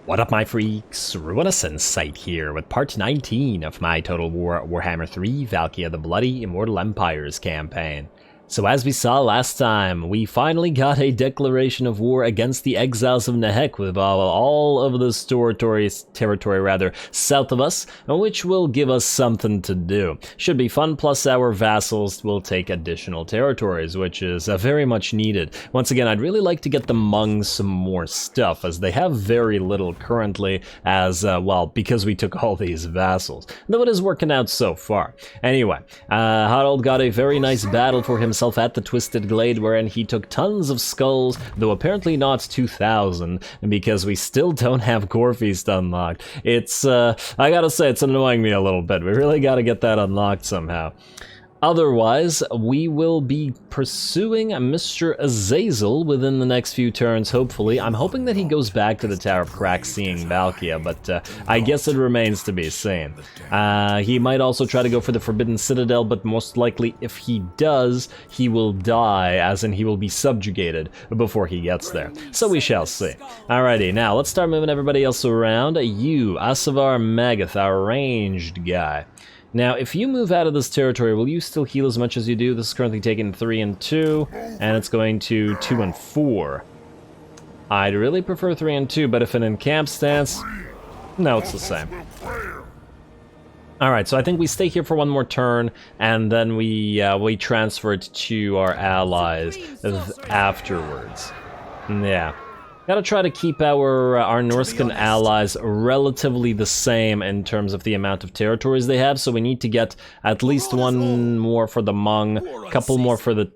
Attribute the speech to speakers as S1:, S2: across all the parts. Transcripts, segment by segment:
S1: What up, my freaks? RuinusInsight here with part 19 of my Total Warhammer 3 Valkia the Bloody Immortal Empires campaign. So as we saw last time, we finally got a declaration of war against the exiles of Nehek with all of this territory south of us, which will give us something to do. Should be fun, plus our vassals will take additional territories, which is very much needed. Once again, I'd really like to get them among some more stuff, as they have very little currently, as, well, because we took all these vassals. Though it is working out so far. Anyway, Harald got a very nice battle for himself at the Twisted Glade, wherein he took tons of skulls, though apparently not 2,000, because we still don't have Gorefeast unlocked. It's, I gotta say, it's annoying me a little bit. We really gotta get that unlocked somehow. Otherwise, we will be pursuing Mr. Azazel within the next few turns, hopefully. I'm hoping that he goes back to the Tower of Cracks seeing Valkia, but I guess it remains to be seen. He might also try to go for the Forbidden Citadel, but most likely if he does, he will die, as in he will be subjugated before he gets there. So we shall see. Alrighty, now let's start moving everybody else around. You, Asavar Magath, our ranged guy. Now, if you move out of this territory, will you still heal as much as you do? This is currently taking 3 and 2, and it's going to 2 and 4. I'd really prefer 3 and 2, but if an encamp stance, no, it's the same. Alright, so I think we stay here for one more turn, and then we transfer it to our allies afterwards. Yeah. Gotta try to keep our Norscan allies relatively the same in terms of the amount of territories they have, so we need to get at least one more for the Hmong, a couple more for the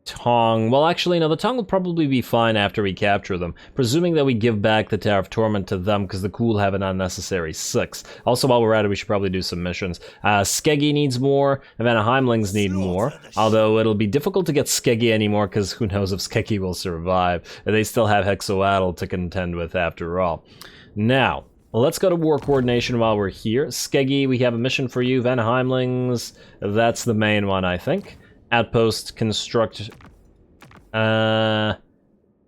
S1: Tong. Well, actually, no, the Tong will probably be fine after we capture them, presuming that we give back the Tower of Torment to them, because the Cool have an unnecessary 6. Also, while we're at it, we should probably do some missions. Skeggy needs more, and Heimlings need more, although it'll be difficult to get Skeggy anymore, because who knows if Skeggy will survive. They still have Hexoatl to contend with after all. Now, let's go to War Coordination while we're here. Skeggy, we have a mission for you. Heimlings, that's the main one, I think. Outpost, construct... I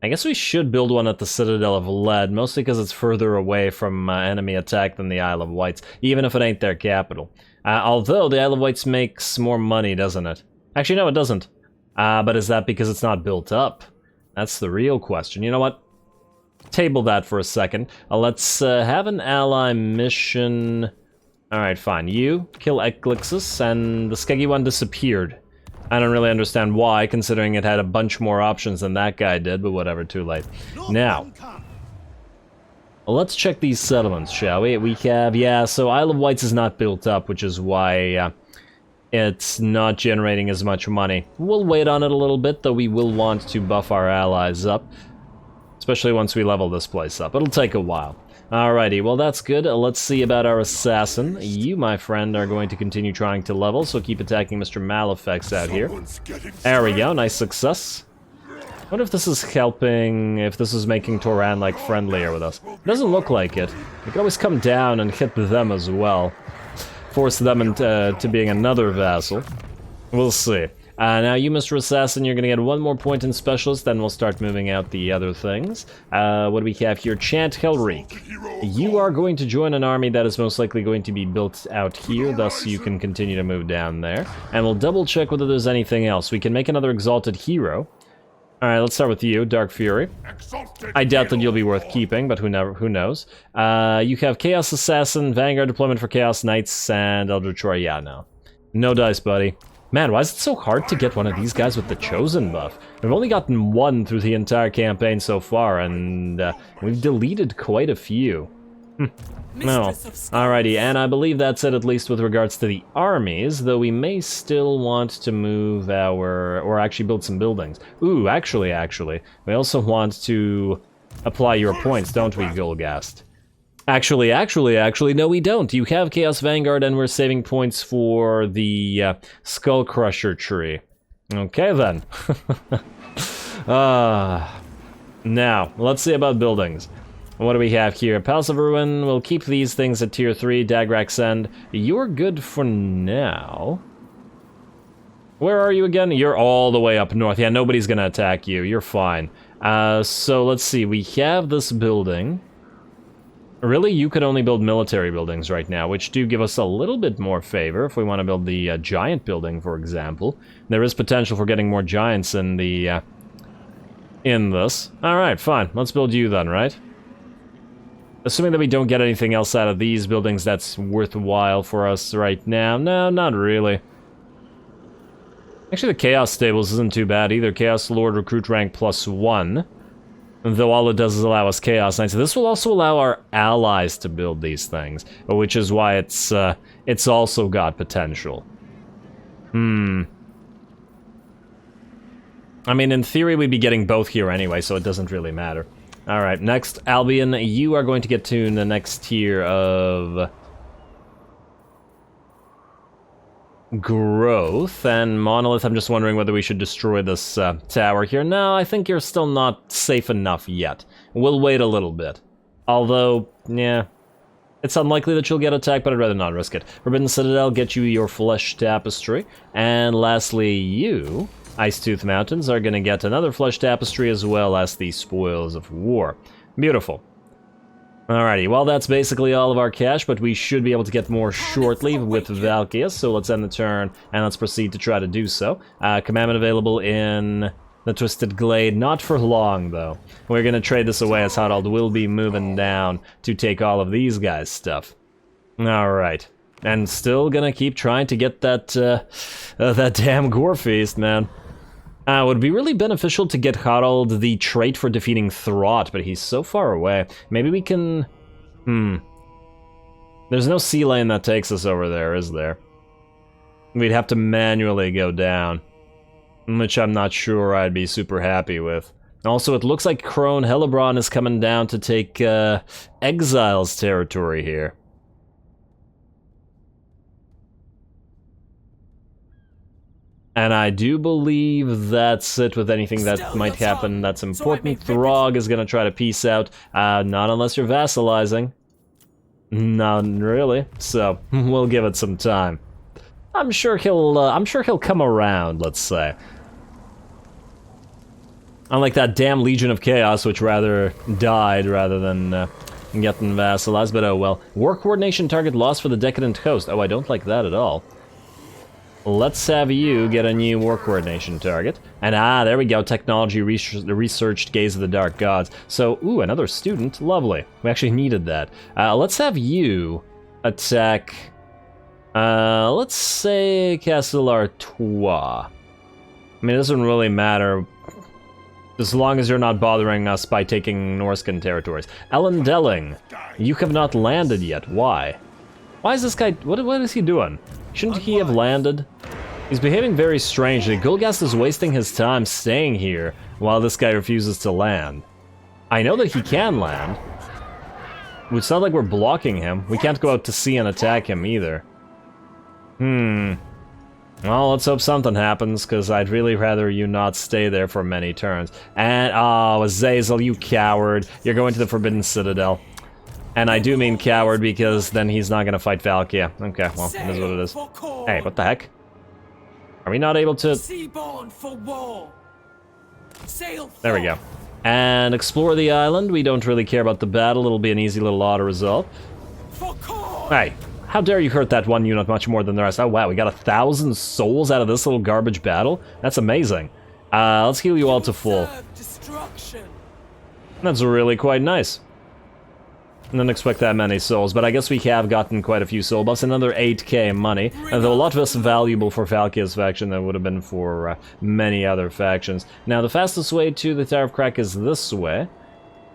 S1: guess we should build one at the Citadel of Lead, mostly because it's further away from enemy attack than the Isle of Wights, even if it ain't their capital. Although the Isle of Wights makes more money, doesn't it? Actually, no, it doesn't. But is that because it's not built up? That's the real question. You know what? Table that for a second. Let's have an ally mission... Alright, fine. You kill Eclixus, and the Skeggy one disappeared. I don't really understand why, considering it had a bunch more options than that guy did, but whatever, too late. Now, let's check these settlements, shall we? We have, yeah, so Isle of Wights is not built up, which is why it's not generating as much money. We'll wait on it a little bit, though we will want to buff our allies up, especially once we level this place up. It'll take a while. Alrighty, well that's good. Let's see about our assassin. You, my friend, are going to continue trying to level, so keep attacking Mr. Malefex out here. There we go, nice success. I wonder if this is helping, if this is making Toran, like, friendlier with us. It doesn't look like it. We can always come down and hit them as well. Force them into being another vassal. We'll see. Now you, Mr. Assassin, you're gonna get one more point in Specialist, then we'll start moving out the other things. What do we have here? Chant Helreek. You are going to join an army that is most likely going to be built out here, thus you can continue to move down there. And we'll double check whether there's anything else. We can make another Exalted Hero. Alright, let's start with you, Dark Fury. I doubt that you'll be worth keeping, but who knows. You have Chaos Assassin, Vanguard Deployment for Chaos Knights, and Eldritch Royale. No dice, buddy. Man, why is it so hard to get one of these guys with the Chosen buff? We've only gotten one through the entire campaign so far, and we've deleted quite a few. No. Alrighty, and I believe that's it, at least with regards to the armies, though we may still want to move our... or actually build some buildings. Ooh, actually, we also want to apply your points, don't we, Gulgast? Actually, no we don't. You have Chaos Vanguard and we're saving points for the Skull Crusher tree. Okay then. Now, let's see about buildings. What do we have here? Palace of Ruin, we'll keep these things at tier 3, Dagrak Send. You're good for now. Where are you again? You're all the way up north. Yeah, nobody's gonna attack you. You're fine. So let's see, we have this building. Really, you could only build military buildings right now, which do give us a little bit more favor if we want to build the giant building, for example. There is potential for getting more giants in the in this. Alright, fine. Let's build you then, right? Assuming that we don't get anything else out of these buildings that's worthwhile for us right now. No, not really. Actually, the Chaos Stables isn't too bad either. Chaos Lord recruit rank +1. Though all it does is allow us Chaos Knights. This will also allow our allies to build these things, which is why it's also got potential. I mean, in theory, we'd be getting both here anyway, so it doesn't really matter. Alright, next, Albion, you are going to get to the next tier of growth, and Monolith, I'm just wondering whether we should destroy this tower here. No, I think you're still not safe enough yet. We'll wait a little bit. Although, yeah, it's unlikely that you'll get attacked, but I'd rather not risk it. Forbidden Citadel, get you your Flesh Tapestry. And lastly, you, Icetooth Mountains, are going to get another Flesh Tapestry as well as the Spoils of War. Beautiful. Alrighty, well that's basically all of our cash, but we should be able to get more shortly with Valkia, so let's end the turn, and let's proceed to try to do so. Commandment available in the Twisted Glade, not for long though. We're gonna trade this away as Harald will be moving down to take all of these guys' stuff. Alright, and still gonna keep trying to get that, that damn Gore Feast, man. It would be really beneficial to get Harald the trait for defeating Throt, but he's so far away. Maybe we can... There's no sea lane that takes us over there, is there? We'd have to manually go down, which I'm not sure I'd be super happy with. Also, it looks like Khorne Hellebron is coming down to take Exile's territory here. And I do believe that's it with anything that might happen that's important. Throg is gonna try to peace out, not unless you're vassalizing. Not really, so we'll give it some time. I'm sure he'll come around, let's say. Unlike that damn Legion of Chaos, which rather died rather than getting vassalized, but oh well. War coordination target lost for the Decadent Host. Oh, I don't like that at all. Let's have you get a new war coordination target. And there we go, technology researched Gaze of the Dark Gods. So, ooh, another student, lovely. We actually needed that. Let's have you attack, let's say Castle Artois. I mean, it doesn't really matter, as long as you're not bothering us by taking Norscan territories. Ellendelling, you have not landed yet, why? Why is this guy, what is he doing? Shouldn't he have landed? He's behaving very strangely. Gulgast is wasting his time staying here while this guy refuses to land. I know that he can land. It's not like we're blocking him. We can't go out to sea and attack him either. Well, let's hope something happens, because I'd really rather you not stay there for many turns. And, oh, Azazel, you coward. You're going to the Forbidden Citadel. And I do mean coward because then he's not gonna fight Valkia. Okay, well, it is what it is. Hey, what the heck? Are we not able to... There we go. And explore the island. We don't really care about the battle. It'll be an easy little auto-resolve. Hey, how dare you hurt that one unit much more than the rest? Oh wow, we got 1,000 souls out of this little garbage battle? That's amazing. Let's heal you all to full. That's really quite nice. I didn't expect that many souls, but I guess we have gotten quite a few soul buffs. Another 8k money, though a lot less valuable for Valkia's faction than would have been for many other factions. Now, the fastest way to the Tower of Crack is this way.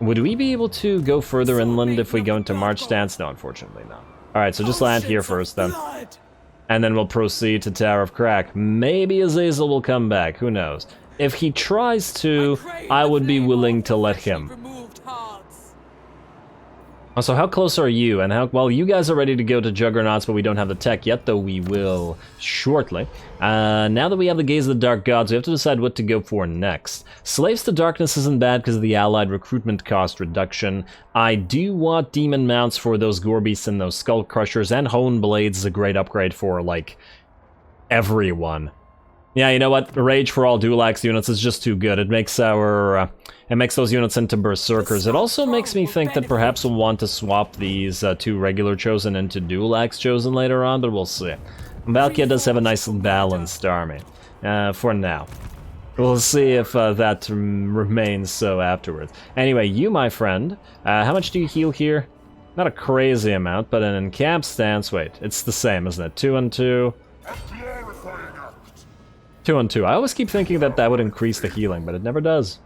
S1: Would we be able to go further inland if we go into March stance? No, unfortunately not. Alright, so just land here first then. And then we'll proceed to Tower of Crack. Maybe Azazel will come back, who knows. If he tries to, I would be willing to let him. So how close are you, and how, well, you guys are ready to go to Juggernauts, but we don't have the tech yet, though we will shortly. Now that we have the Gaze of the Dark Gods, we have to decide what to go for next. Slaves to Darkness isn't bad because of the allied recruitment cost reduction. I do want Demon Mounts for those Gore Beasts and those Skull Crushers, and Hone Blades is a great upgrade for, like, everyone. Yeah, you know what? Rage for all dual axe units is just too good. It makes our it makes those units into berserkers. It also makes me think that perhaps we'll want to swap these two regular chosen into dual axe chosen later on, but we'll see. Valkia does have a nice balanced army for now. We'll see if that remains so afterwards. Anyway, you, my friend, how much do you heal here? Not a crazy amount, but in camp stance, wait, it's the same, isn't it? 2 and 2. 2 and 2. I always keep thinking that that would increase the healing, but it never does.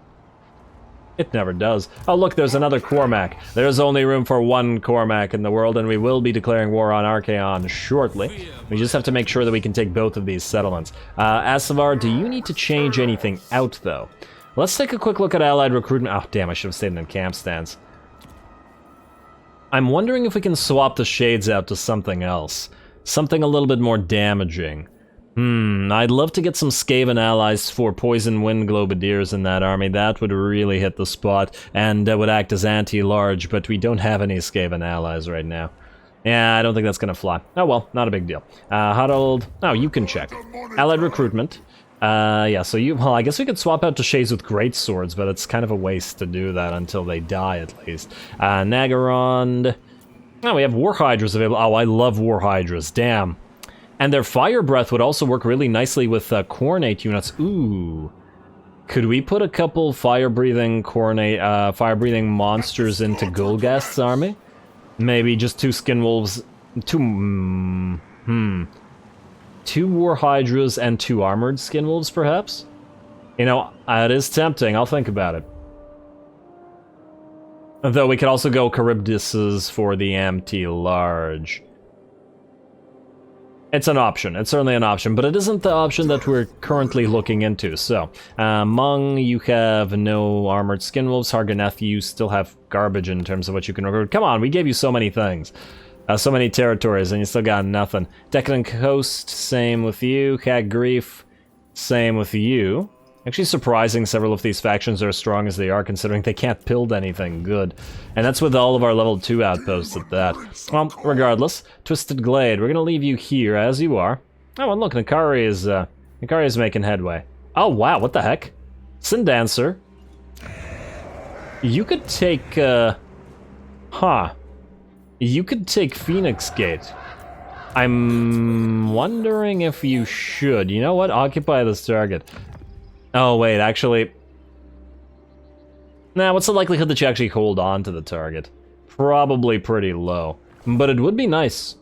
S1: It never does. Oh look, there's another Cormac. There's only room for one Cormac in the world, and we will be declaring war on Archaon shortly. We just have to make sure that we can take both of these settlements. Asavar, do you need to change anything out, though? Let's take a quick look at Allied recruitment. Oh, damn, I should have stayed in camp stance. I'm wondering if we can swap the shades out to something else. Something a little bit more damaging. I'd love to get some Skaven allies for Poison Wind Globadiers in that army. That would really hit the spot, and would act as anti-large, but we don't have any Skaven allies right now. Yeah, I don't think that's gonna fly. Oh well, not a big deal. Huddled... Oh, you can check. Allied recruitment. Yeah, so you... Well, I guess we could swap out to Shades with great swords, but it's kind of a waste to do that until they die, at least. Nagarond... Oh, we have War Hydras available. Oh, I love War Hydras. Damn. And their Fire Breath would also work really nicely with Khorne units. Ooh. Could we put a couple fire-breathing fire-breathing monsters into Golgast's army? Maybe just 2 Skinwolves... 2 War Hydras and 2 Armored Skinwolves, perhaps? You know, it is tempting. I'll think about it. Though we could also go Charybdises for the anti-large. It's an option. It's certainly an option, but it isn't the option that we're currently looking into. So, Mung, you have no Armored Skinwolves. Harganeth, you still have garbage in terms of what you can recruit. Come on, we gave you so many things. So many territories, and you still got nothing. Decadent Coast, same with you. Hag Grief, same with you. Actually surprising several of these factions are as strong as they are, considering they can't build anything good. And that's with all of our level 2 outposts at that. Well, regardless, Twisted Glade, we're gonna leave you here as you are. Oh, and look, Nikari is making headway. Oh, wow, what the heck? Sin Dancer. You could take, You could take Phoenix Gate. I'm wondering if you should. You know what? Occupy this target. Oh, wait, actually... Nah, what's the likelihood that you actually hold on to the target? Probably pretty low. But it would be nice.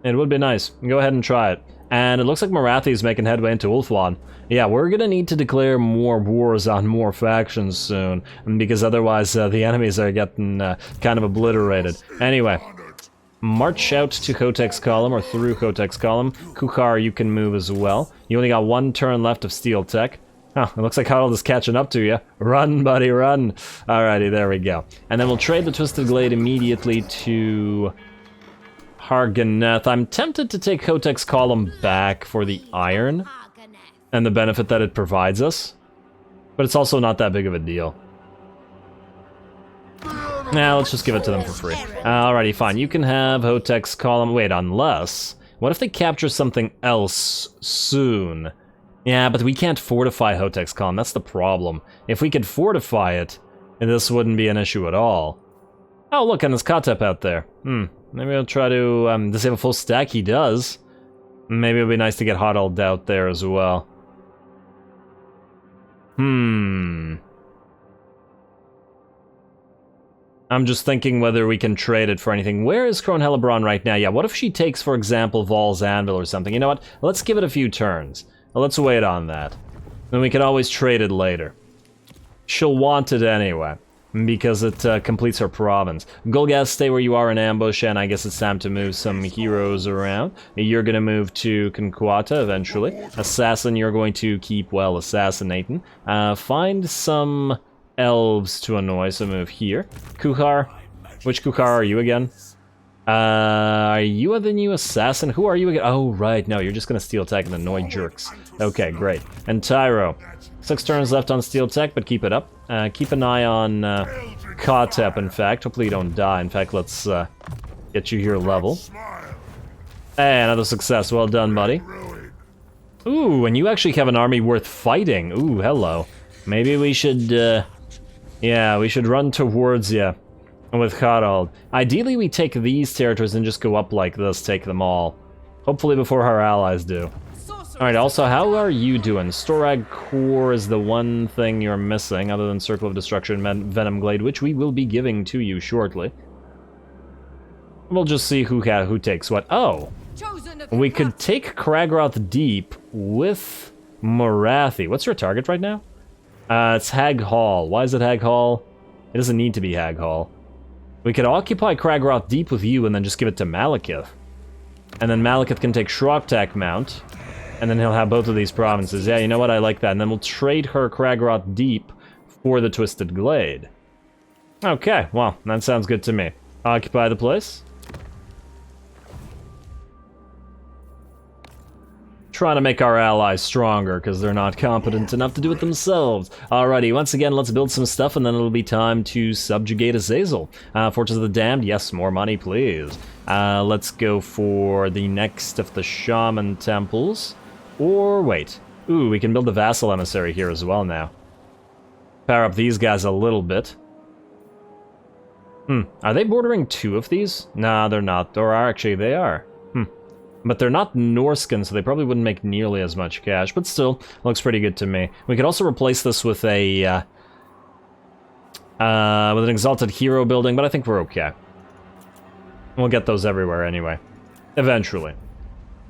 S1: It would be nice. Go ahead and try it. And it looks like Marathi making headway into Ulthuan. Yeah, we're gonna need to declare more wars on more factions soon, because otherwise the enemies are getting kind of obliterated. Anyway, march out to Kotek's column, or through Kotek's column. Kukar, you can move as well. You only got 1 turn left of Steel Tech. Oh, it looks like Harold is catching up to you. Run, buddy, run. Alrighty, there we go. And then we'll trade the Twisted Glade immediately to Harganeth. I'm tempted to take Kotek's column back for the iron and the benefit that it provides us, but it's also not that big of a deal. Nah, let's just give it to them for free. Alrighty, fine. You can have Hotek's column. Wait, unless... What if they capture something else soon? Yeah, but we can't fortify Hotek's column. That's the problem. If we could fortify it, this wouldn't be an issue at all. Oh, look, and there's Katep out there. Maybe I'll try to disable full stack. He does. Maybe it would be nice to get Huddled out there as well. I'm just thinking whether we can trade it for anything. Where is Khorne Hellebron right now? Yeah, what if she takes, for example, Vol's Anvil or something? You know what? Let's give it a few turns. Let's wait on that. Then we can always trade it later. She'll want it anyway, because it completes her province. Golgaz, stay where you are in ambush, and I guess it's time to move some heroes around. You're gonna move to Conquata eventually. Assassin, you're going to keep, well, assassinating. Find some elves to annoy, so move here. Kuhar, which Kuhar are you again? Are you the new assassin? Who are you again? Oh, right, no, you're just gonna Steel Tech and annoy jerks. Okay, great. And Tyro. 6 turns left on Steel Tech, but keep it up. Keep an eye on Kotep, in fact. Hopefully you don't die. In fact, let's get you here level. Hey, another success. Well done, buddy. Ooh, and you actually have an army worth fighting. Ooh, hello. Maybe we should, yeah, we should run towards you with Harald. Ideally, we take these territories and just go up like this, take them all. Hopefully before our allies do. Alright, also, how are you doing? Storag Core is the one thing you're missing, other than Circle of Destruction and Venom Glade, which we will be giving to you shortly. We'll just see who takes what. Oh! We could take Kragroth Deep with Morathi. What's your target right now? It's Hag Hall. Why is it Hag Hall? It doesn't need to be Hag Hall. We could occupy Kragroth Deep with you and then just give it to Malekith. And then Malekith can take Shrogtak Mount. And then he'll have both of these provinces. Yeah, you know what? I like that. And then we'll trade her Kragroth Deep for the Twisted Glade. Okay, well, that sounds good to me. Occupy the place. Trying to make our allies stronger, because they're not competent enough to do it themselves. Alrighty, once again, let's build some stuff, and then it'll be time to subjugate Azazel. Fortress of the Damned, yes, more money, please. Let's go for the next of the Shaman Temples. Or, wait. Ooh, we can build the Vassal Emissary here as well now. Power up these guys a little bit. Are they bordering two of these? Nah, they're not. Or actually, they are. But they're not Norscan, so they probably wouldn't make nearly as much cash. But still, looks pretty good to me. We could also replace this with a with an Exalted Hero building, but I think we're okay. We'll get those everywhere anyway. Eventually.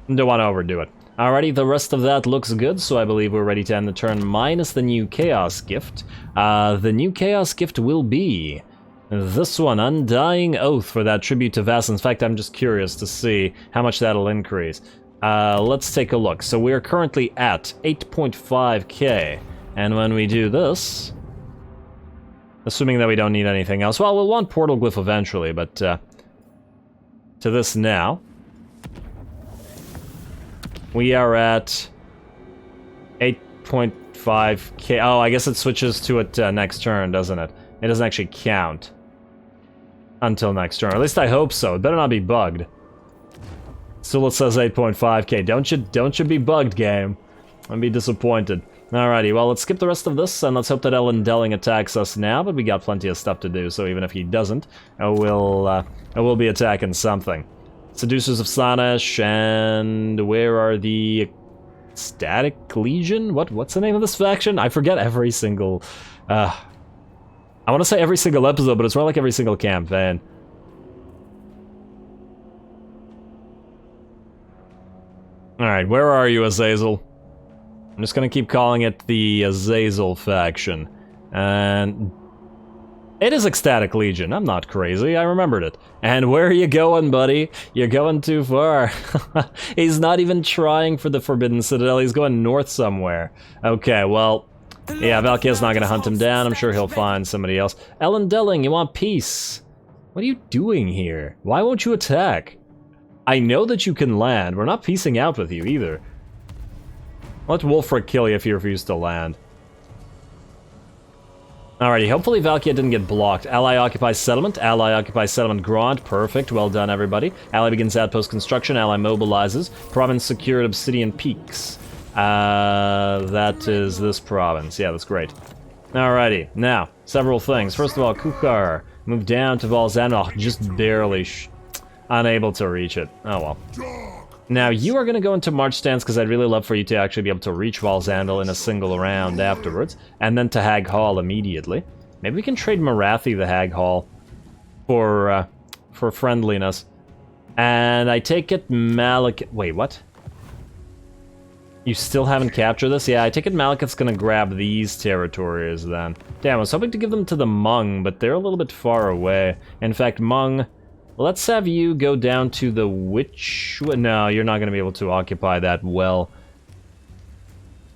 S1: Don't want to overdo it. Alrighty, the rest of that looks good, so I believe we're ready to end the turn, minus the new Chaos Gift. The new Chaos Gift will be this one, Undying Oath, for that tribute to Vass. In fact, I'm just curious to see how much that'll increase. Let's take a look. So we're currently at 8.5k, and when we do this, assuming that we don't need anything else, well, we'll want Portal Glyph eventually, but to this now, we are at 8.5k. Oh, I guess it switches to it next turn, doesn't it? It doesn't actually count until next turn. At least I hope so. It better not be bugged. Still it says 8.5k. Don't you be bugged, game. I'd be disappointed. Alrighty, well, let's skip the rest of this, and let's hope that Ellen Delling attacks us now, but we got plenty of stuff to do, so even if he doesn't, we'll be attacking something. Seducers of Slaanesh, and where are the Static Legion? What's the name of this faction? I forget every single... I want to say every single episode, but it's more like every single campaign. Alright, where are you, Azazel? I'm just gonna keep calling it the Azazel faction. And... it is Ecstatic Legion, I'm not crazy, I remembered it. And where are you going, buddy? You're going too far. He's not even trying for the Forbidden Citadel, he's going north somewhere. Okay, well... yeah, Valkia's not gonna hunt him down. I'm sure he'll find somebody else. Ellen Delling, you want peace? What are you doing here? Why won't you attack? I know that you can land. We're not peacing out with you either. Let Wolfric kill you if you refuse to land. Alrighty, hopefully Valkia didn't get blocked. Ally occupies settlement. Ally occupies settlement Grant. Perfect. Well done, everybody. Ally begins outpost construction. Ally mobilizes. Province secured Obsidian Peaks. That is this province. Yeah, that's great. Alrighty, now, several things. First of all, Kukar, move down to Valzanov, just barely unable to reach it. Oh well. Now, you are going to go into March stance, because I'd really love for you to actually be able to reach Valzandal in a single round afterwards, and then to Hag Hall immediately. Maybe we can trade Morathi the Hag Hall for friendliness. And I take it Malek... wait, what? You still haven't captured this? Yeah, I take it Malekith's gonna grab these territories then. Damn, I was hoping to give them to the Hmong, but they're a little bit far away. In fact, Hmong, let's have you go down to the which... no, you're not gonna be able to occupy that well.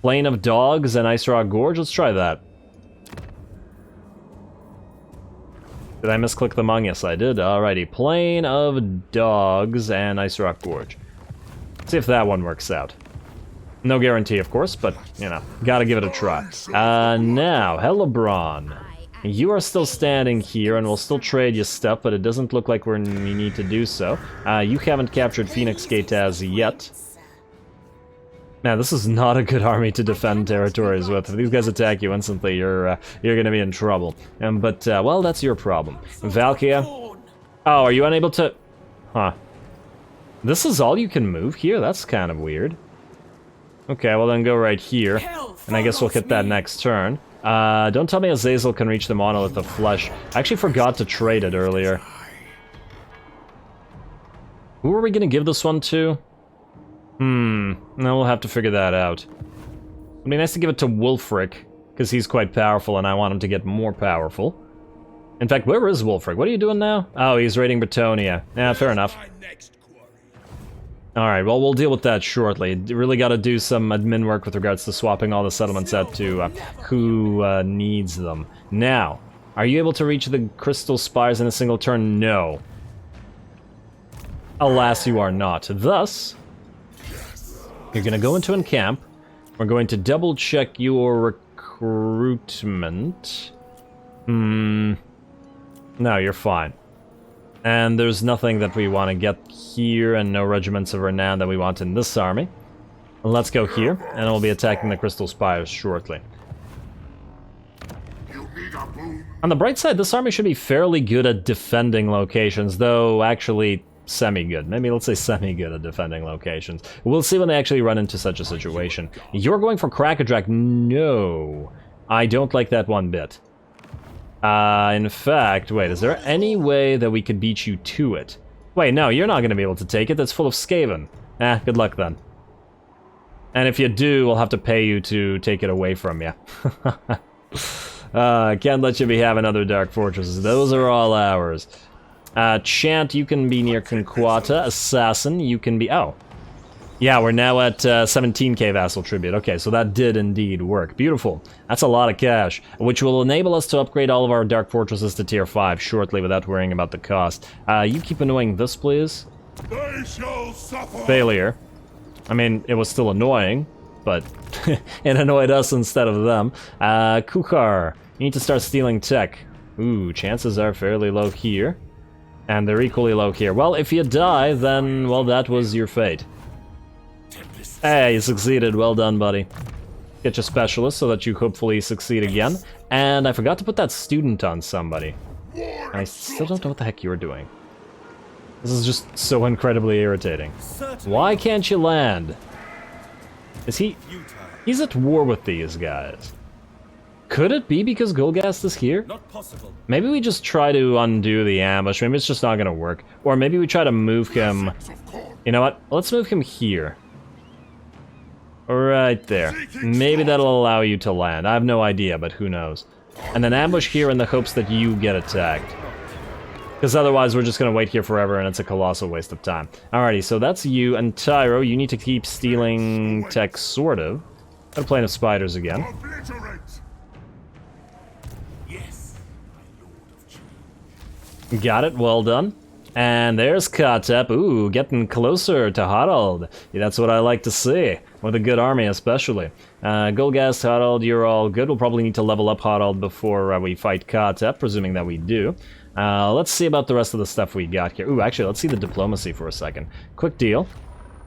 S1: Plain of Dogs and Ice Rock Gorge? Let's try that. Did I misclick the Hmong? Yes, I did. Alrighty, Plain of Dogs and Ice Rock Gorge. Let's see if that one works out. No guarantee, of course, but, you know, gotta give it a try. Now, Hellebron. You are still standing here, and we'll still trade you stuff, but it doesn't look like we need to do so. You haven't captured Phoenix Gate as yet. Man, this is not a good army to defend territories with. If these guys attack you instantly, you're gonna be in trouble. But well, that's your problem. Valkia. Oh, are you unable to... Huh. This is all you can move here? That's kind of weird. Okay, well then go right here. And I guess we'll hit that next turn. Don't tell me Azazel can reach the monolith of flesh. I actually forgot to trade it earlier. Who are we gonna give this one to? No, we'll have to figure that out. It'd be nice to give it to Wulfric, because he's quite powerful and I want him to get more powerful. In fact, where is Wulfric? What are you doing now? Oh, he's raiding Bretonia. Yeah, fair enough. Alright, well, we'll deal with that shortly. Really gotta do some admin work with regards to swapping all the settlements out to who needs them. Now, are you able to reach the crystal spires in a single turn? No. Alas, you are not. Thus, you're gonna go into encamp. We're going to double check your recruitment. No, you're fine. And there's nothing that we want to get here, and no regiments of renown that we want in this army. Let's go here, and we'll be attacking the crystal spires shortly. On the bright side, this army should be fairly good at defending locations, though actually semi-good. Maybe let's say semi-good at defending locations. We'll see when they actually run into such a situation. You're going for Crackerjack? No. I don't like that one bit. In fact, wait, is there any way that we could beat you to it? Wait, no, you're not going to be able to take it. That's full of Skaven. Good luck then. And if you do, we'll have to pay you to take it away from you. Can't let you be having other dark fortresses. Those are all ours. Chant, you can be near Conquata. Assassin, you can be... Oh. Yeah, we're now at 17k vassal tribute. Okay, so that did indeed work. Beautiful. That's a lot of cash, which will enable us to upgrade all of our dark fortresses to tier 5 shortly without worrying about the cost. You keep annoying this, please. They shall suffer. Failure. I mean, it was still annoying, but it annoyed us instead of them. Kukhar, you need to start stealing tech. Ooh, chances are fairly low here. And they're equally low here. Well, if you die, then, well, that was your fate. Hey, you succeeded. Well done, buddy. Get your specialist so that you hopefully succeed again. And I forgot to put that student on somebody. And I still don't know what the heck you're doing. This is just so incredibly irritating. Why can't you land? Is he... He's at war with these guys. Could it be because Golgast is here? Not possible. Maybe we just try to undo the ambush. Maybe it's just not gonna work. Or maybe we try to move him... You know what? Let's move him here. Right there. Maybe that'll allow you to land. I have no idea, but who knows. And then ambush here in the hopes that you get attacked. Because otherwise we're just gonna wait here forever and it's a colossal waste of time. Alrighty, so that's you. And Tyro, you need to keep stealing tech, sort of. Got a plane of spiders again. Got it, well done. And there's Katep. Ooh, getting closer to Harald. Yeah, that's what I like to see. With a good army, especially. Golgast, Harald, you're all good. We'll probably need to level up Harald before we fight Katep, presuming that we do. Let's see about the rest of the stuff we got here. Ooh, actually, let's see the diplomacy for a second. Quick deal.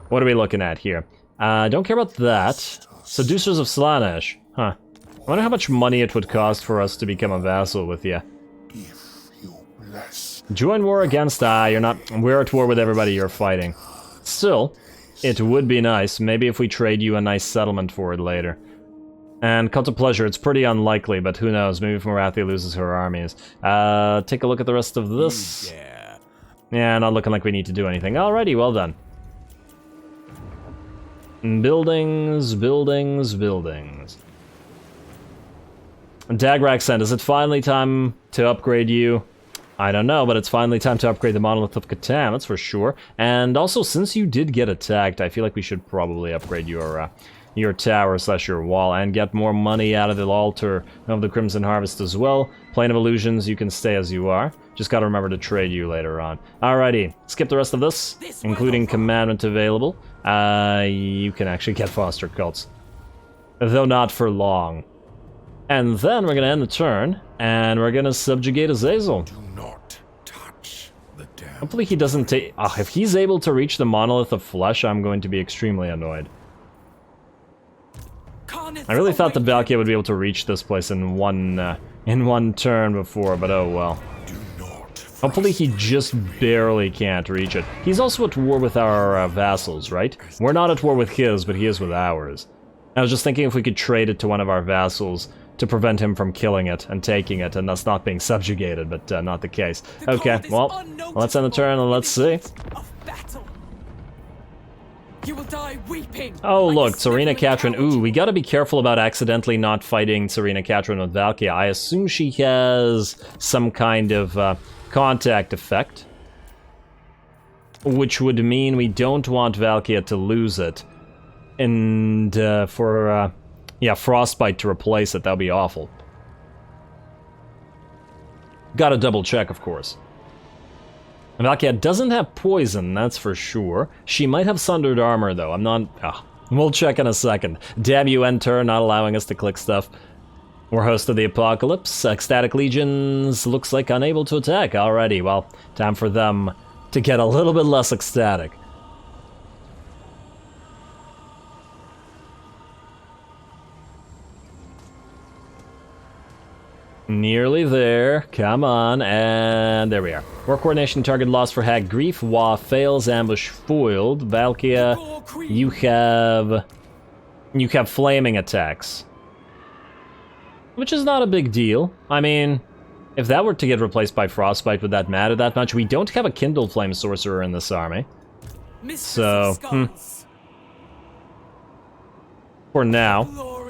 S1: What are we looking at here? Don't care about that. Seducers of Slaanesh. Huh. I wonder how much money it would cost for us to become a vassal with you. Join war against... you're not... We're at war with everybody you're fighting. Still, it would be nice. Maybe if we trade you a nice settlement for it later. And Cult of Pleasure, it's pretty unlikely, but who knows. Maybe if Morathi loses her armies. Take a look at the rest of this. Yeah, not looking like we need to do anything. Alrighty, well done. Buildings, buildings, buildings. Dagraxent, is it finally time to upgrade you? I don't know, but it's finally time to upgrade the Monolith of Catan, that's for sure. And also, since you did get attacked, I feel like we should probably upgrade your tower / your wall and get more money out of the altar of the Crimson Harvest as well. Plane of Illusions, you can stay as you are. Just gotta remember to trade you later on. Alrighty, skip the rest of this, including Commandment available. You can actually get Foster Cults. Though not for long. And then we're gonna end the turn, and we're gonna subjugate Azazel. Hopefully he doesn't take... if he's able to reach the Monolith of Flesh, I'm going to be extremely annoyed. I really thought the Valkia would be able to reach this place in one turn before, but oh well. Hopefully he just barely can't reach it. He's also at war with our vassals, right? We're not at war with his, but he is with ours. I was just thinking if we could trade it to one of our vassals to prevent him from killing it and taking it, and thus not being subjugated, but not the case. Okay, well, let's end the turn and let's see.
S2: You will die weeping.
S1: Oh look, Serena Catrin. Ooh, we gotta be careful about accidentally not fighting Serena Catrin with Valkia. I assume she has some kind of contact effect, which would mean we don't want Valkia to lose it. And yeah, Frostbite to replace it, that'd be awful. Gotta double check, of course. Valkia doesn't have poison, that's for sure. She might have sundered armor, though. I'm not... we'll check in a second. Damn you, Enter, not allowing us to click stuff. We're host of the apocalypse. Ecstatic legions looks like unable to attack. Alrighty, well, time for them to get a little bit less ecstatic. Nearly there. Come on, and there we are. War coordination, target lost for Hag Grief. Wa fails, ambush foiled. Valkia, you have flaming attacks, which is not a big deal. I mean, if that were to get replaced by Frostbite, would that matter that much? We don't have a Kindle Flame Sorcerer in this army, so for now,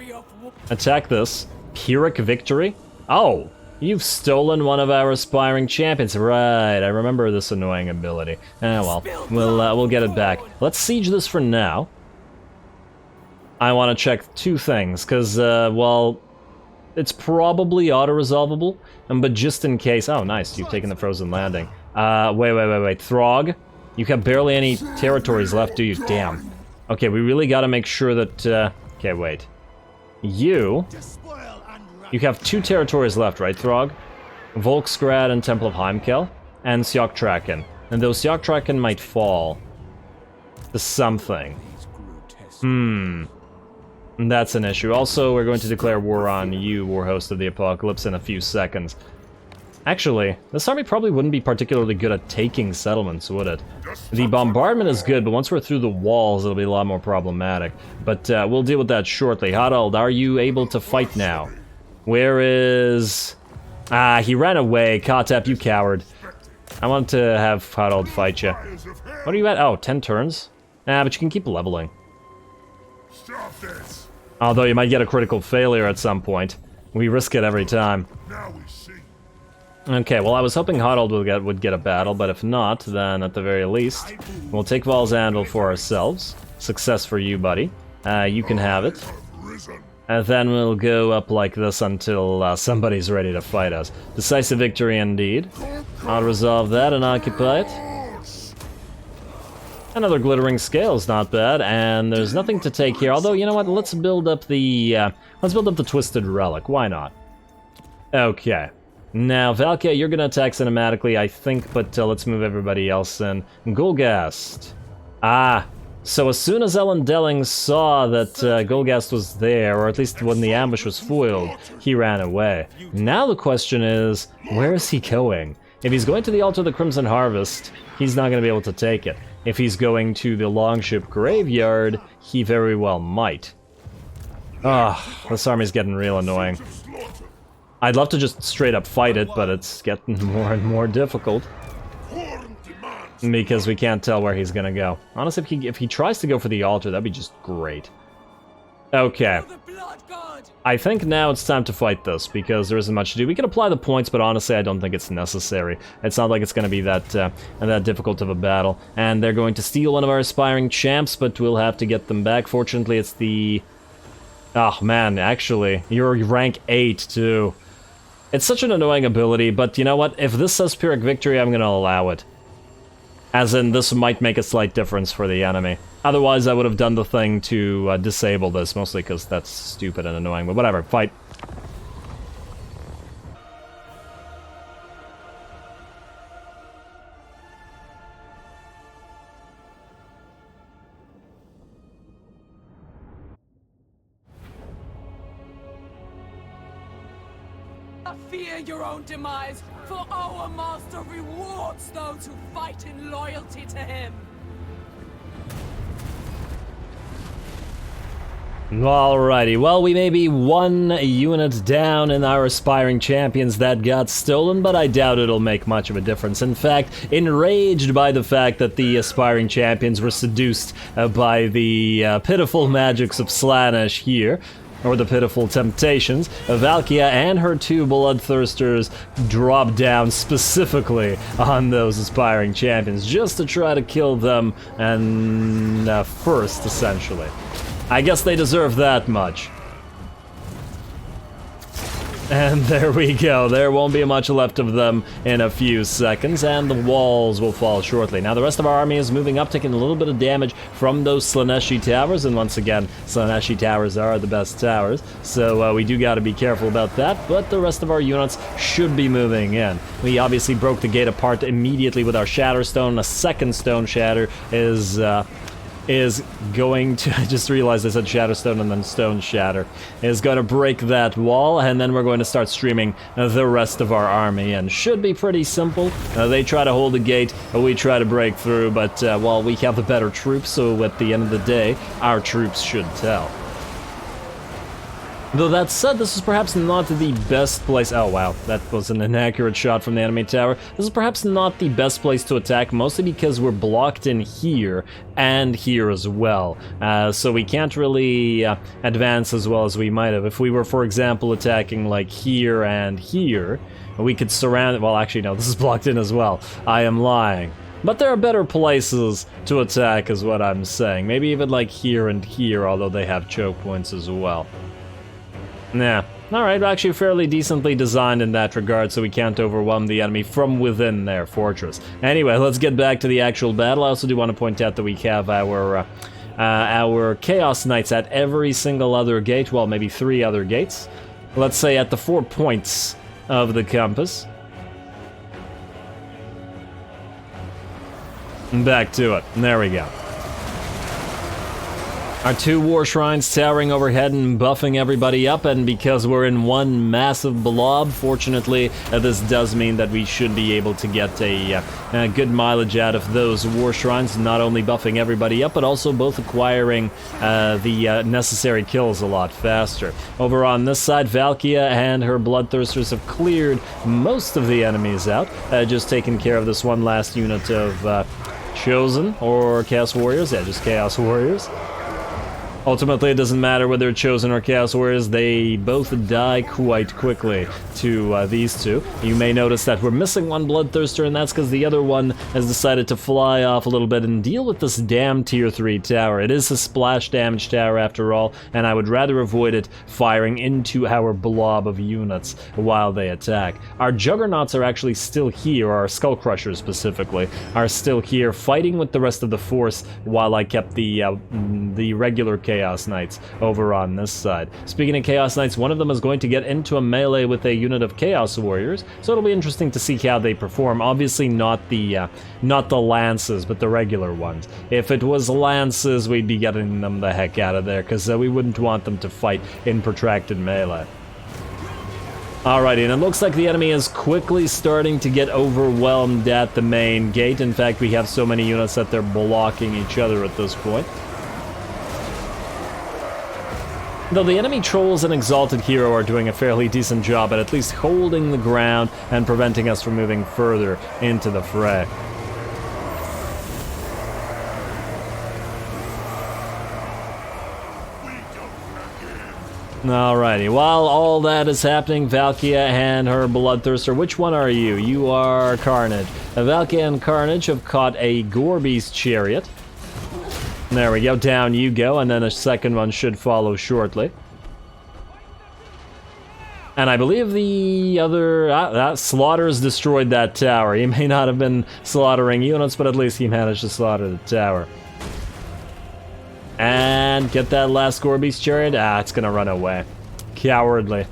S1: attack this. Pyrrhic Victory. Oh, you've stolen one of our aspiring champions. Right, I remember this annoying ability. Well, we'll get it back. Let's siege this for now. I want to check two things, because, well, it's probably auto-resolvable, but just in case... Oh, nice, you've taken the Frozen Landing. Wait. Throg, you have barely any territories left, do you? Damn. Okay, we really gotta make sure that... okay, wait. You have 2 territories left, right, Throg? Volksgrad and Temple of Heimkel, and Sjoktraken. And those Sjoktraken might fall to something. That's an issue. Also, we're going to declare war on you, War Host of the Apocalypse, in a few seconds. Actually, this army probably wouldn't be particularly good at taking settlements, would it? The bombardment is good, but once we're through the walls, it'll be a lot more problematic. But we'll deal with that shortly. Harald, are you able to fight now? Where is... he ran away. Katep, you coward. I want to have Harald fight you. What are you at? Oh, 10 turns? But you can keep leveling. Although you might get a critical failure at some point. We risk it every time. Okay, well I was hoping Harald would get a battle, but if not, then at the very least, we'll take Val's Anvil for ourselves. Success for you, buddy. You can have it. And then we'll go up like this until somebody's ready to fight us. Decisive victory indeed. I'll resolve that and occupy it. Another glittering scale is not bad, and there's nothing to take here. Although, you know what? Let's build up the Twisted Relic. Why not? Okay. Now, Valkia, you're gonna attack cinematically, I think, but let's move everybody else in. Golgast. So as soon as Ellen Delling saw that Golgast was there, or at least when the ambush was foiled, he ran away. Now the question is, where is he going? If he's going to the Altar of the Crimson Harvest, he's not going to be able to take it. If he's going to the Longship Graveyard, he very well might. This army's getting real annoying. I'd love to just straight up fight it, but it's getting more and more difficult. Because we can't tell where he's gonna go. Honestly, if he tries to go for the altar, that'd be just great. Okay. I think now it's time to fight this, because there isn't much to do. We can apply the points, but honestly, I don't think it's necessary. It's not like it's gonna be that difficult of a battle. And they're going to steal one of our aspiring champs, but we'll have to get them back. Fortunately, it's the... Oh man, actually, you're rank 8 too. It's such an annoying ability, but you know what? If this says Pyrrhic Victory, I'm gonna allow it. As in, this might make a slight difference for the enemy. Otherwise, I would have done the thing to disable this, mostly because that's stupid and annoying, but whatever, fight.
S2: fear your own demise, for our master rewards those who fight in loyalty to him.
S1: Alrighty, well, we may be one unit down in our aspiring champions that got stolen, but I doubt it'll make much of a difference. In fact, enraged by the fact that the aspiring champions were seduced by the pitiful magics of Slaanesh here, or the pitiful temptations, Valkia and her two bloodthirsters drop down specifically on those aspiring champions, just to try to kill them and first, essentially. I guess they deserve that much. And there we go. There won't be much left of them in a few seconds, and the walls will fall shortly. Now, the rest of our army is moving up, taking a little bit of damage from those Slaaneshi towers, and once again, Slaaneshi towers are the best towers, so we do got to be careful about that, but the rest of our units should be moving in. We obviously broke the gate apart immediately with our Shatterstone. A second Stone Shatter is going to, I just realized I said Shatterstone and then Stone Shatter, is going to break that wall, and then we're going to start streaming the rest of our army in. Should be pretty simple. They try to hold the gate, we try to break through, but, well, we have the better troops, so at the end of the day, our troops should tell. Though that said, this is perhaps not the best place— oh wow, that was an inaccurate shot from the enemy tower. This is perhaps not the best place to attack, mostly because we're blocked in here and here as well. So we can't really advance as well as we might have. If we were, for example, attacking like here and here, we could surround— well, actually no, this is blocked in as well. I am lying. But there are better places to attack is what I'm saying. Maybe even like here and here, although they have choke points as well. Yeah, alright, actually fairly decently designed in that regard, so we can't overwhelm the enemy from within their fortress. Anyway, let's get back to the actual battle. I also do want to point out that we have our Chaos Knights at every single other gate, well, maybe 3 other gates. Let's say at the 4 points of the compass. And back to it. There we go. Our 2 war shrines towering overhead and buffing everybody up, and because we're in one massive blob, fortunately, this does mean that we should be able to get a good mileage out of those war shrines, not only buffing everybody up, but also both acquiring the necessary kills a lot faster. Over on this side, Valkia and her Bloodthirsters have cleared most of the enemies out, just taking care of this one last unit of Chosen, or Chaos Warriors, yeah, just Chaos Warriors. Ultimately, it doesn't matter whether they're Chosen or Chaos Warriors, they both die quite quickly to these two. You may notice that we're missing one Bloodthirster, and that's because the other one has decided to fly off a little bit and deal with this damn Tier 3 tower. It is a splash damage tower after all, and I would rather avoid it firing into our blob of units while they attack. Our Juggernauts are actually still here, or our Skull Crushers specifically, are still here fighting with the rest of the force while I kept the regular Chaos Knights over on this side. Speaking of Chaos Knights, one of them is going to get into a melee with a unit of Chaos Warriors, so it'll be interesting to see how they perform. Obviously not the Lances, but the regular ones. If it was Lances, we'd be getting them the heck out of there, because we wouldn't want them to fight in protracted melee. Alrighty, and it looks like the enemy is quickly starting to get overwhelmed at the main gate. In fact, we have so many units that they're blocking each other at this point. Though the enemy Trolls and Exalted Hero are doing a fairly decent job at least holding the ground and preventing us from moving further into the fray. Alrighty, while all that is happening, Valkia and her Bloodthirster, which one are you? You are Carnage. Valkia and Carnage have caught a Gorby's Chariot. There we go, down you go, and then a second one should follow shortly. And I believe the other... Slaughter's destroyed that tower. He may not have been slaughtering units, but at least he managed to slaughter the tower. And get that last Gorby's Chariot. It's gonna run away. Cowardly.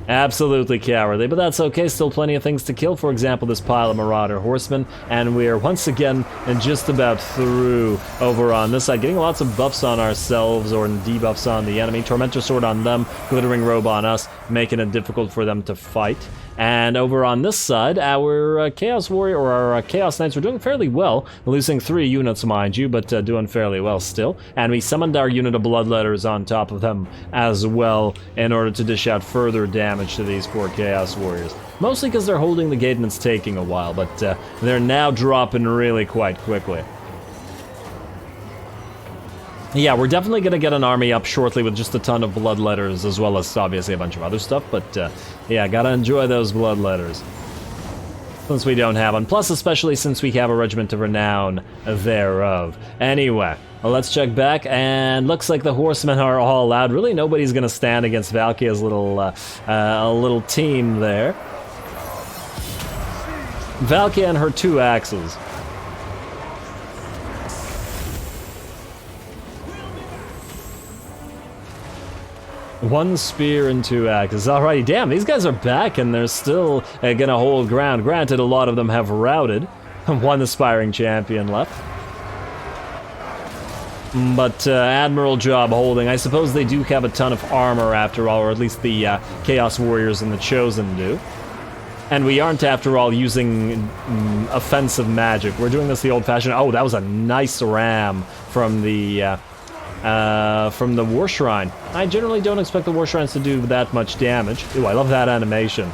S1: Absolutely cowardly, but that's okay, still plenty of things to kill, for example this pile of Marauder Horsemen, and we're once again just about through over on this side, getting lots of buffs on ourselves, or debuffs on the enemy. Tormentor Sword on them, Glittering Robe on us, making it difficult for them to fight. And over on this side, our Chaos Warrior, or our Chaos Knights, were doing fairly well. Losing 3 units, mind you, but doing fairly well still. And we summoned our unit of Bloodletters on top of them as well in order to dish out further damage to these poor Chaos Warriors. Mostly because they're holding the gate and it's taking a while, but they're now dropping really quite quickly. Yeah, we're definitely going to get an army up shortly with just a ton of Bloodletters, as well as obviously a bunch of other stuff, but yeah, gotta enjoy those Bloodletters. Since we don't have one, plus especially since we have a Regiment of Renown thereof. Anyway, well, let's check back, and looks like the Horsemen are all out. Really, nobody's going to stand against Valkia's little team there. Valkia and her 2 axes. One spear and 2 axes. Alrighty, damn, these guys are back and they're still gonna hold ground. Granted, a lot of them have routed. One aspiring champion left. But admirable job holding. I suppose they do have a ton of armor after all, or at least the Chaos Warriors and the Chosen do. And we aren't, after all, using offensive magic. We're doing this the old-fashioned... Oh, that was a nice ram from the War Shrine. I generally don't expect the War Shrines to do that much damage. Ooh, I love that animation,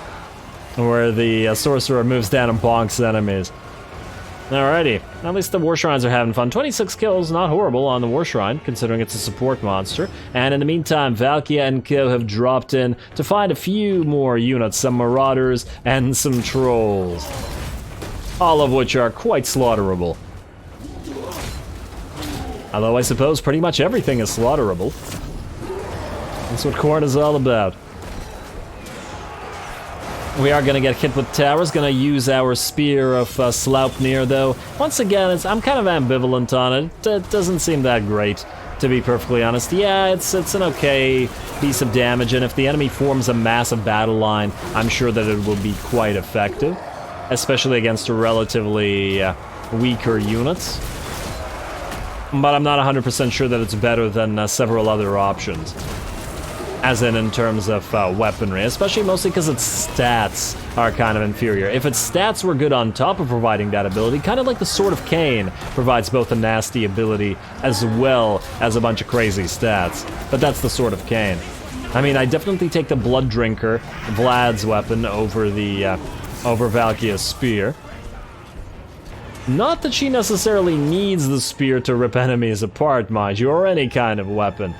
S1: where the Sorcerer moves down and bonks enemies. Alrighty, at least the War Shrines are having fun. 26 kills, not horrible on the War Shrine, considering it's a support monster. And in the meantime, Valkia and Co have dropped in to find a few more units, some Marauders and some Trolls. All of which are quite slaughterable. Although I suppose pretty much everything is slaughterable. That's what Khorne is all about. We are going to get hit with towers, going to use our Spear of Sleipnir though. Once again, I'm kind of ambivalent on it. It doesn't seem that great, to be perfectly honest. Yeah, it's an okay piece of damage, and if the enemy forms a massive battle line, I'm sure that it will be quite effective. Especially against relatively weaker units. But I'm not 100% sure that it's better than several other options. As in terms of weaponry, especially mostly because its stats are kind of inferior. If its stats were good on top of providing that ability, kind of like the Sword of Cain provides both a nasty ability as well as a bunch of crazy stats. But that's the Sword of Cain. I mean, I definitely take the Blood Drinker, Vlad's weapon, over Valkia's spear. Not that she necessarily needs the spear to rip enemies apart, mind you, or any kind of weapon.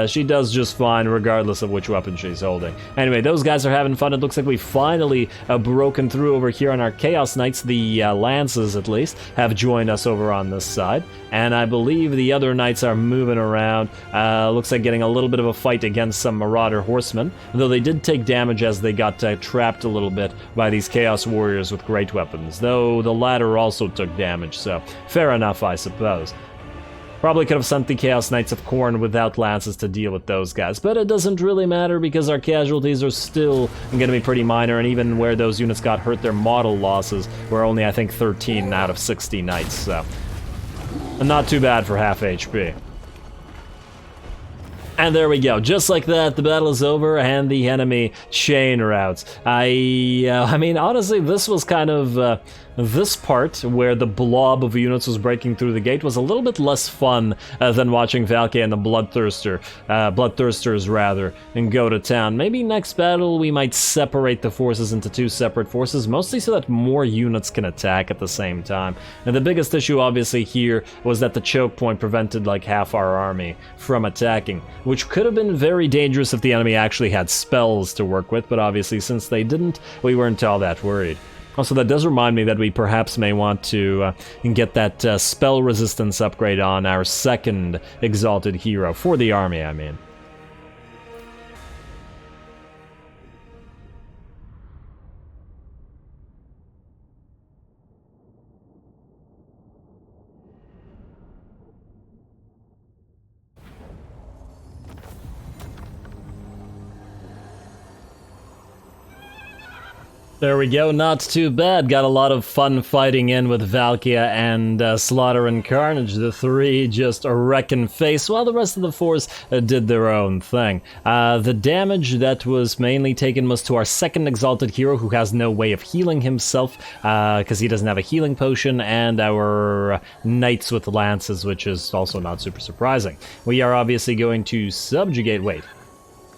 S1: She does just fine regardless of which weapon she's holding. Anyway, those guys are having fun. It looks like we finally broken through over here on our Chaos Knights. The Lances, at least, have joined us over on this side. And I believe the other Knights are moving around. Looks like getting a little bit of a fight against some Marauder Horsemen. Though they did take damage as they got trapped a little bit by these Chaos Warriors with great weapons. Though the latter also took damage, so fair enough, I suppose. Probably could have sent the Chaos Knights of Khorne without lances to deal with those guys, but it doesn't really matter because our casualties are still going to be pretty minor, and even where those units got hurt, their model losses were only, I think, 13 out of 60 knights, so not too bad for half HP. And there we go. Just like that, the battle is over and the enemy chain routes. I mean, honestly, this was kind of this part where the blob of units was breaking through the gate was a little bit less fun than watching Valkia and the Bloodthirsters rather, and go to town. Maybe next battle we might separate the forces into 2 separate forces, mostly so that more units can attack at the same time. And the biggest issue obviously here was that the choke point prevented like half our army from attacking, which could have been very dangerous if the enemy actually had spells to work with, but obviously since they didn't, we weren't all that worried. Also, that does remind me that we perhaps may want to get that spell resistance upgrade on our second exalted hero, for the army, I mean. There we go, not too bad. Got a lot of fun fighting in with Valkia and Slaughter and Carnage. The three just wrecking face, while the rest of the force did their own thing. The damage that was mainly taken was to our second Exalted Hero, who has no way of healing himself, because he doesn't have a healing potion, and our Knights with Lances, which is also not super surprising. We are obviously going to subjugate... Wait.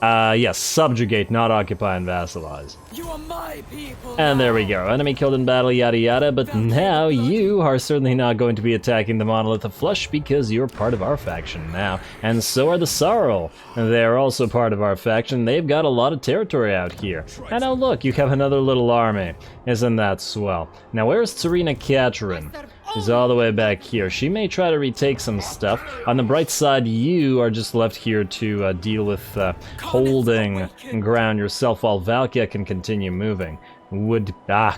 S1: Yes, subjugate, not occupy and vassalize.
S2: You are my people.
S1: And there we go. Enemy killed in battle, yada yada, but now you are certainly not going to be attacking the Monolith of Flesh because you're part of our faction now. And so are the Sorrel. They're also part of our faction. They've got a lot of territory out here. And now look, you have another little army. Isn't that swell? Now where's Serena Catherine? She's all the way back here. She may try to retake some stuff. On the bright side, you are just left here to deal with holding ground yourself while Valkia can continue moving. Good. I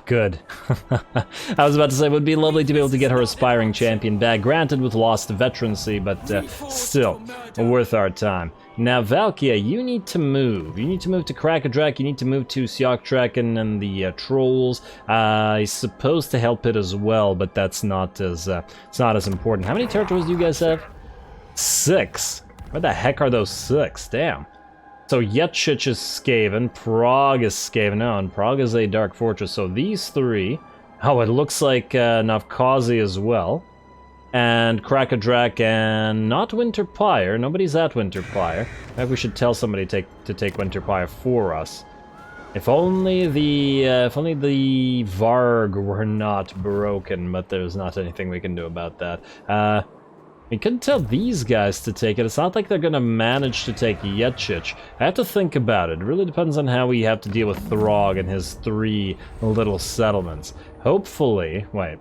S1: was about to say, it would be lovely to be able to get her aspiring champion back, granted with lost veterancy, but still, worth our time. Now, Valkia, you need to move. You need to move to Krakadrak, you need to move to Sioktraken and the Trolls. He's supposed to help it as well, but that's not as, it's not as important. How many territories do you guys have? 6. Where the heck are those 6? Damn. So Yetchich is Skaven, Prague is Skaven, no, and Prague is a Dark Fortress, so these 3... Oh, it looks like Navkazi as well. And Krakadrak and not Winterpire. Nobody's at Winterpire. Maybe we should tell somebody to take Winterpire for us. If only the Varg were not broken, but there's not anything we can do about that. We could tell these guys to take it. It's not like they're gonna manage to take Yetchich. I have to think about it. It really depends on how we have to deal with Throg and his 3 little settlements. Hopefully, wait.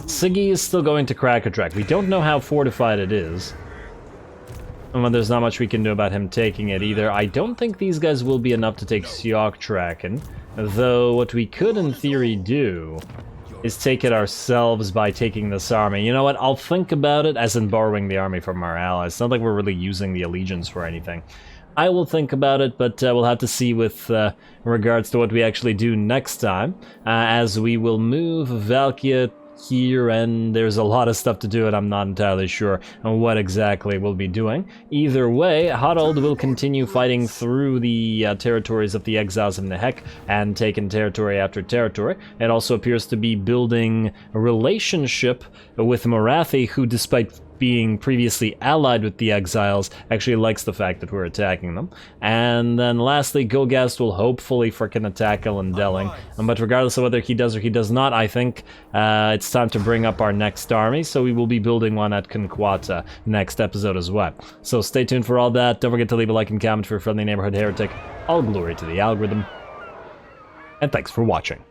S1: Siggy is still going to Krakadrak. We don't know how fortified it is. And there's not much we can do about him taking it either. I don't think these guys will be enough to take Sioktraken, though what we could in theory do is take it ourselves by taking this army. You know what, I'll think about it, as in borrowing the army from our allies. It's not like we're really using the allegiance for anything. I will think about it, but we'll have to see with regards to what we actually do next time, as we will move Valkia here, and there's a lot of stuff to do, and I'm not entirely sure on what exactly we'll be doing. Either way, Harald will continue fighting through the territories of the Exiles of Nehek and taking territory after territory. It also appears to be building a relationship with Morathi, who, despite being previously allied with the Exiles, actually likes the fact that we're attacking them. And then lastly, Gilgast will hopefully frickin' attack Elendelling. But regardless of whether he does or he does not, I think it's time to bring up our next army, so we will be building one at Conquata next episode as well. So stay tuned for all that. Don't forget to leave a like and comment for your friendly neighborhood heretic. All glory to the algorithm. And thanks for watching.